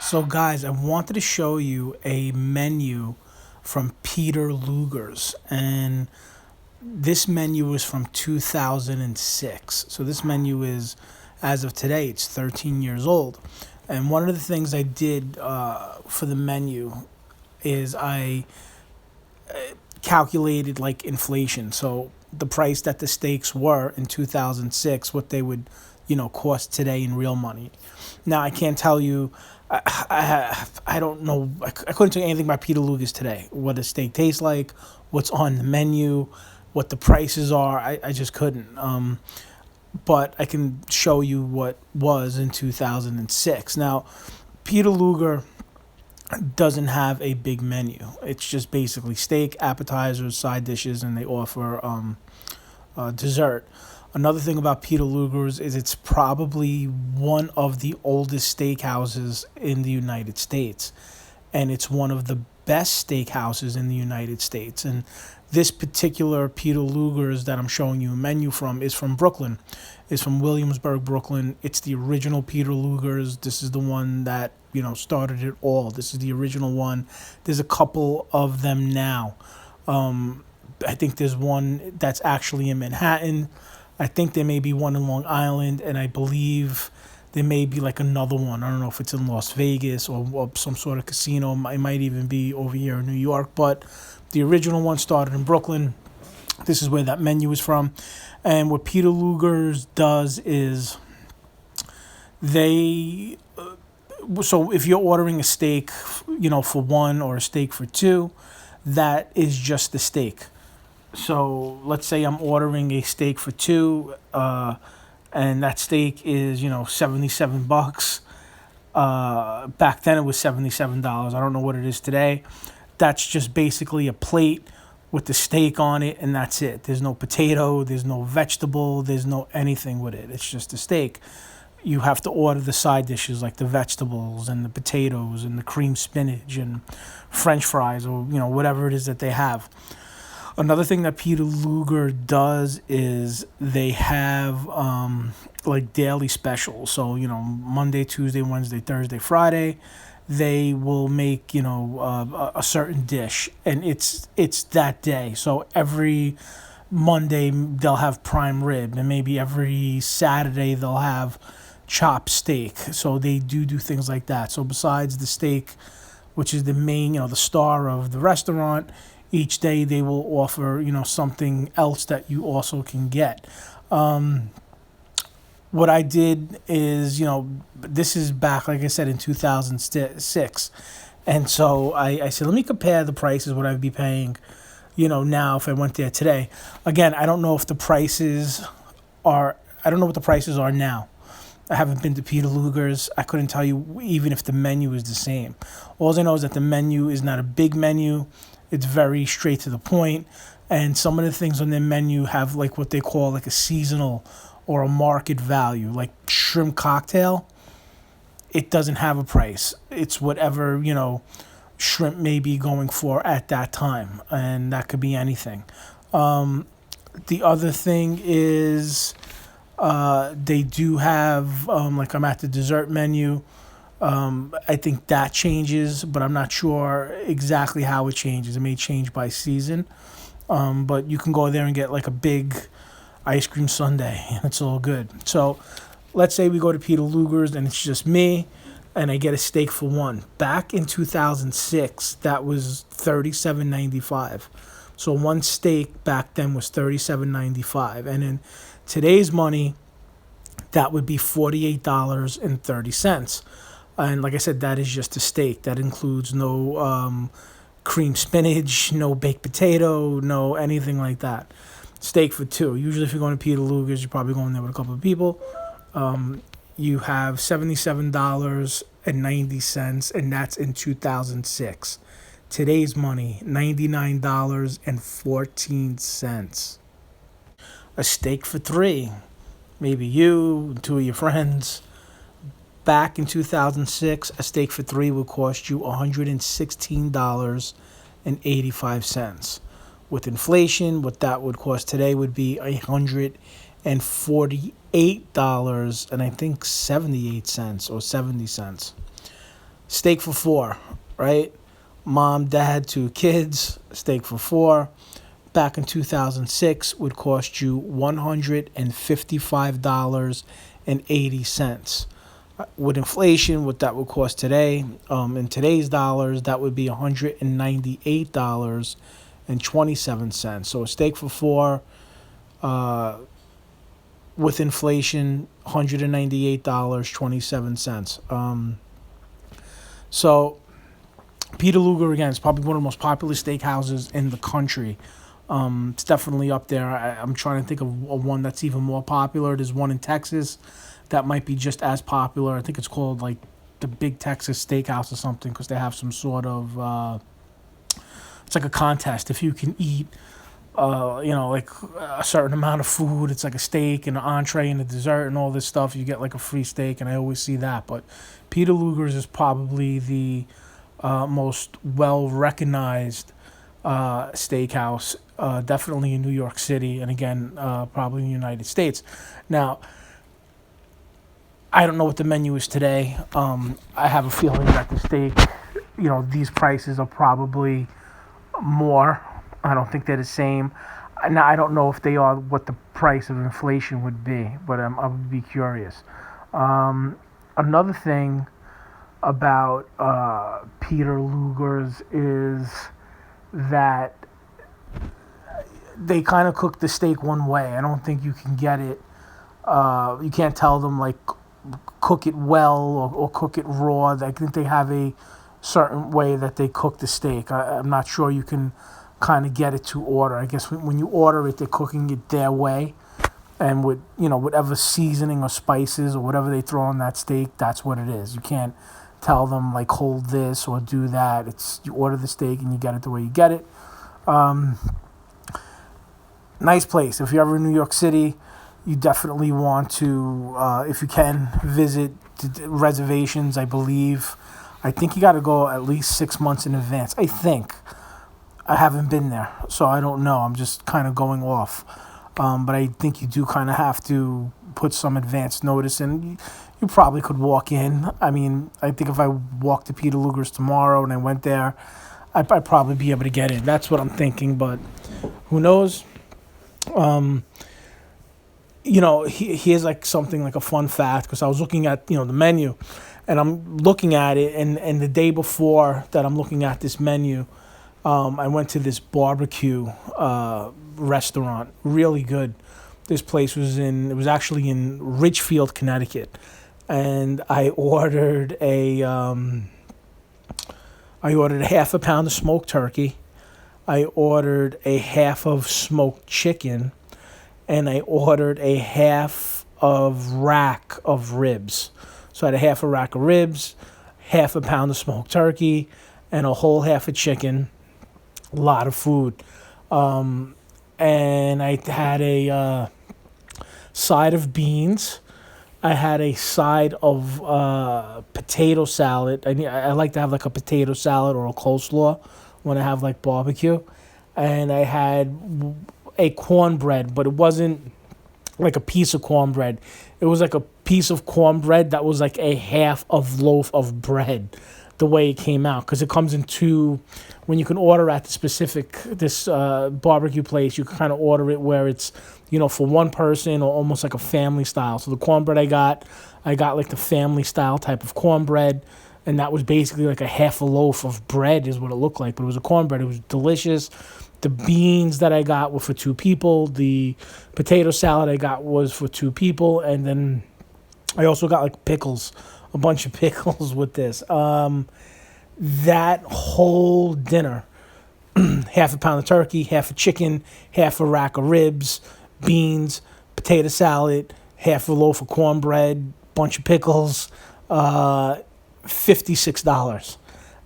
So, guys, I wanted to show you a menu from Peter Luger's, and this menu is from 2006. So, this menu is, as of today, it's 13 years old. And one of the things I did for the menu is I calculated like inflation. So, the price that the steaks were in 2006, what they would, cost today in real money. Now, I can't tell you. I don't know. I couldn't tell you anything about Peter Luger's today. What a steak tastes like, what's on the menu, what the prices are. I just couldn't. But I can show you what was in 2006. Now, Peter Luger doesn't have a big menu. It's just basically steak, appetizers, side dishes, and they offer dessert. Another thing about Peter Luger's is it's probably one of the oldest steakhouses in the United States. And it's one of the best steakhouses in the United States. And this particular Peter Luger's that I'm showing you a menu from is from Brooklyn. It's from Williamsburg, Brooklyn. It's the original Peter Luger's. This is the one that, started it all. This is the original one. There's a couple of them now. I think there's one that's actually in Manhattan. I think there may be one in Long Island, and I believe there may be like another one. I don't know if it's in Las Vegas or some sort of casino. It might even be over here in New York. But the original one started in Brooklyn. This is where that menu is from. And what Peter Luger's does is so if you're ordering a steak, for one or a steak for two, that is just the steak. So let's say I'm ordering a steak for two, and that steak is, $77. Back then it was $77. I don't know what it is today. That's just basically a plate with the steak on it, and that's it. There's no potato, there's no vegetable, there's no anything with it. It's just a steak. You have to order the side dishes like the vegetables and the potatoes and the cream spinach and French fries or, whatever it is that they have. Another thing that Peter Luger does is they have like daily specials. So, Monday, Tuesday, Wednesday, Thursday, Friday, they will make, a certain dish, and it's that day. So every Monday they'll have prime rib, and maybe every Saturday they'll have chopped steak. So they do things like that. So besides the steak, which is the main, the star of the restaurant, each day they will offer, something else that you also can get. What I did is, this is back, like I said, in 2006. And so I said, let me compare the prices, what I'd be paying, now if I went there today. Again, I don't know what the prices are now. I haven't been to Peter Luger's. I couldn't tell you even if the menu is the same. All I know is that the menu is not a big menu. It's very straight to the point. And some of the things on their menu have like what they call like a seasonal or a market value. Like shrimp cocktail, it doesn't have a price. It's whatever, shrimp may be going for at that time. And that could be anything. The other thing is they do have, like I'm at the dessert menu. I think that changes, but I'm not sure exactly how it changes. It may change by season, but you can go there and get like a big ice cream sundae, and it's all good. So let's say we go to Peter Luger's, and it's just me, and I get a steak for one. Back in 2006, that was $37.95. So one steak back then was $37.95, and in today's money, that would be $48.30. And like I said, that is just a steak. That includes no cream spinach, no baked potato, no anything like that. Steak for two. Usually if you're going to Peter Luger's, you're probably going there with a couple of people. You have $77.90, and that's in 2006. Today's money, $99.14. A steak for three. Maybe you and two of your friends. Back in 2006, a steak for three would cost you $116.85. With inflation, what that would cost today would be $148 and I think 78 cents or 70 cents. Steak for four, right? Mom, dad, two kids, steak for four. Back in 2006 would cost you $155.80. With inflation, what that would cost today, in today's dollars, that would be $198.27. So a steak for four, uh, with inflation, $198.27. So Peter Luger, again, is probably one of the most popular steakhouses in the country. It's definitely up there. I'm trying to think of one that's even more popular. There's one in Texas that might be just as popular. I think it's called like the Big Texas Steakhouse or something, because they have some sort of it's like a contest. If you can eat like a certain amount of food, it's like a steak and an entree and a dessert and all this stuff, you get like a free steak, and I always see that. But Peter Luger's is probably the most well recognized steakhouse, definitely in New York City, and again, probably in the United States. Now, I don't know what the menu is today. I have a feeling that the steak, these prices are probably more. I don't think they're the same. Now, I don't know if they are what the price of inflation would be, but I would be curious. Another thing about Peter Luger's is that they kind of cook the steak one way. I don't think you can get it. You can't tell them like cook it well or cook it raw. I think they have a certain way that they cook the steak. I'm not sure you can kind of get it to order. I guess when you order it, they're cooking it their way, and with whatever seasoning or spices or whatever they throw on that steak, that's what it is. You can't tell them like hold this or do that. It's you order the steak and you get it the way you get it. Nice place. If you're ever in New York City, you definitely want to, if you can, visit. Reservations, I believe. I think you got to go at least 6 months in advance. I think. I haven't been there, so I don't know. I'm just kind of going off. But I think you do kind of have to put some advance notice, and you probably could walk in. I mean, I think if I walked to Peter Luger's tomorrow and I went there, I'd probably be able to get in. That's what I'm thinking, but who knows? Here's like something like a fun fact, because I was looking at the menu, and I'm looking at it, and the day before that I'm looking at this menu, I went to this barbecue restaurant, really good. This place was actually in Ridgefield, Connecticut, and I ordered a half a pound of smoked turkey. I ordered a half of smoked chicken, and I ordered a half of rack of ribs. So I had a half a rack of ribs, half a pound of smoked turkey, and a whole half of chicken. A lot of food. And I had a side of beans. I had a side of potato salad. I like to have like a potato salad or a coleslaw when I have like barbecue. And I had a cornbread, but it wasn't like a piece of cornbread. It was like a piece of cornbread that was like a half of loaf of bread, the way it came out, because it comes in two. When you can order at this barbecue place, you can kind of order it where it's for one person or almost like a family style. So the cornbread I got like the family style type of cornbread, and that was basically like a half a loaf of bread is what it looked like, but it was a cornbread. It was delicious. The beans that I got were for two people. The potato salad I got was for two people, and then I also got like pickles, a bunch of pickles with this. That whole dinner, half a pound of turkey, half a chicken, half a rack of ribs, beans, potato salad, half a loaf of cornbread, bunch of pickles, $56.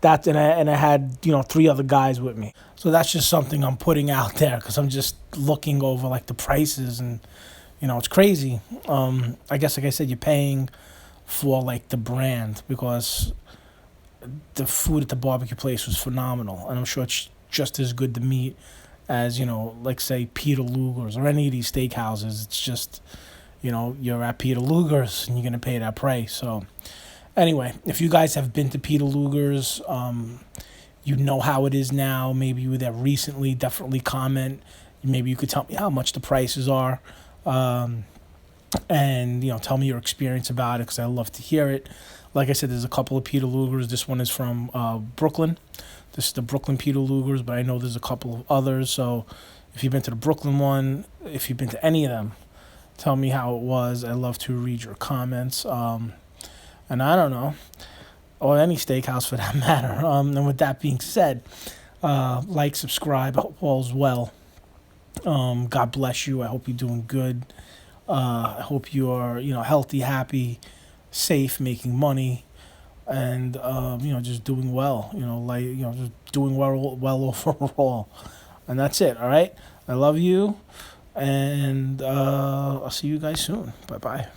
That and I had three other guys with me. So that's just something I'm putting out there, because I'm just looking over like the prices, and it's crazy. I guess like I said, you're paying for like the brand, because the food at the barbecue place was phenomenal, and I'm sure it's just as good to meat as like say Peter Luger's or any of these steakhouses. It's just you're at Peter Luger's and you're gonna pay that price. So Anyway, if you guys have been to Peter Luger's, you know how it is now. Maybe you were there recently. Definitely comment. Maybe you could tell me how much the prices are, and tell me your experience about it because I love to hear it. Like I said, there's a couple of Peter Lugers. This one is from Brooklyn. This is the Brooklyn Peter Lugers, but I know there's a couple of others. So if you've been to the Brooklyn one, if you've been to any of them, tell me how it was. I love to read your comments. And I don't know, or any steakhouse for that matter. And with that being said, like, subscribe. I hope all's well. God bless you. I hope you're doing good. I hope you are, healthy, happy, safe, making money, and just doing well. Just doing well overall. And that's it. All right. I love you, and I'll see you guys soon. Bye bye.